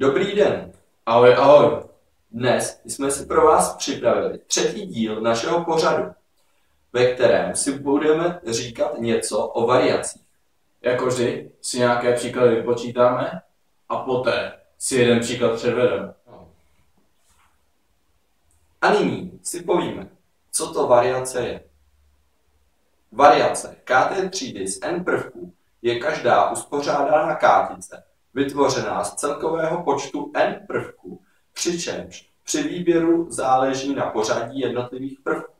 Dobrý den. Ahoj, ahoj. Dnes jsme si pro vás připravili třetí díl našeho pořadu, ve kterém si budeme říkat něco o variacích. Jako vždy si nějaké příklady vypočítáme a poté si jeden příklad předvedeme. A nyní si povíme, co to variace je. Variace KT třídy z n prvků je každá uspořádaná kátice, vytvořená z celkového počtu n prvků, přičemž při výběru záleží na pořadí jednotlivých prvků.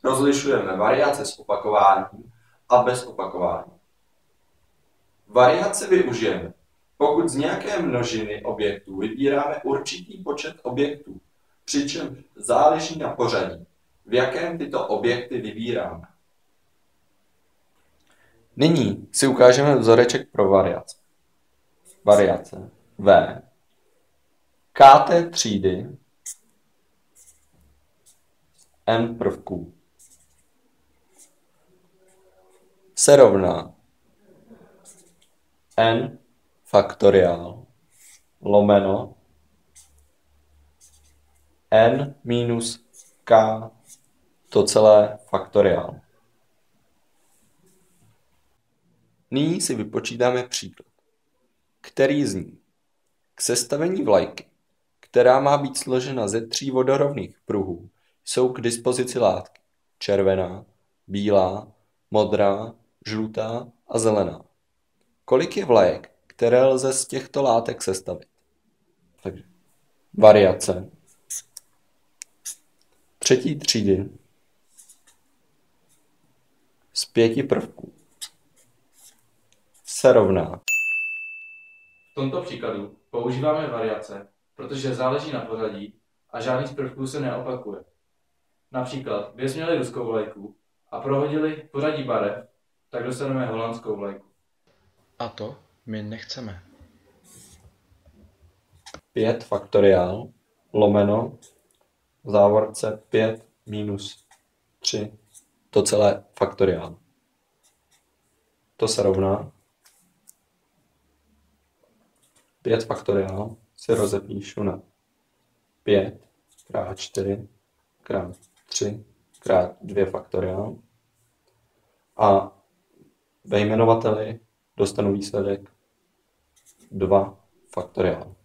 Rozlišujeme variace s opakováním a bez opakování. Variace využijeme, pokud z nějaké množiny objektů vybíráme určitý počet objektů, přičemž záleží na pořadí, v jakém tyto objekty vybíráme. Nyní si ukážeme vzoreček pro variace. Variace V KT třídy n prvků se rovná n faktoriál lomeno n minus k to celé faktoriál. Nyní si vypočítáme příklad, který zní: k sestavení vlajky, která má být složena ze 3 vodorovných pruhů, jsou k dispozici látky červená, bílá, modrá, žlutá a zelená. Kolik je vlajek, které lze z těchto látek sestavit? Takže variace třetí třídy z 5 prvků se rovná. V tomto příkladu používáme variace, protože záleží na pořadí a žádný z prvků se neopakuje. Například vezměli ruskou vlajku a prohodili pořadí barev, tak dostaneme holandskou vlajku. A to my nechceme. 5 faktoriál lomeno v závorce 5 minus 3 to celé faktoriál. To se rovná 5 faktoriál si rozepíšu na 5 krát 4 krát 3 krát 2 faktoriál a ve jmenovateli dostanu výsledek 2 faktoriál.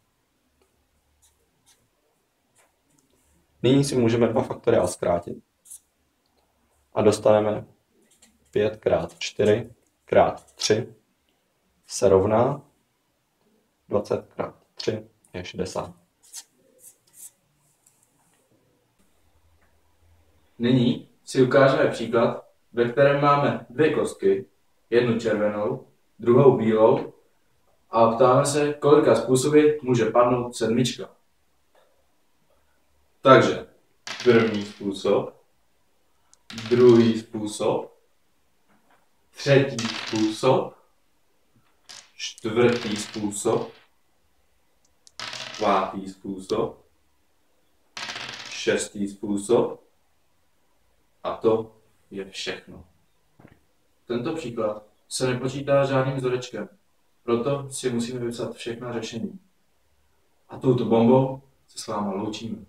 Nyní si můžeme 2 faktoriál zkrátit a dostaneme 5 krát 4 krát 3 se rovná 20 krát 3 je 60. Nyní si ukážeme příklad, ve kterém máme 2 kostky, jednu červenou, druhou bílou a ptáme se, kolika způsoby může padnout sedmička. Takže první způsob, druhý způsob, třetí způsob, čtvrtý způsob, pátý způsob, šestý způsob a to je všechno. Tento příklad se nepočítá žádným vzorečkem, proto si musíme vypsat všechna řešení. A touto bombou se s váma loučíme.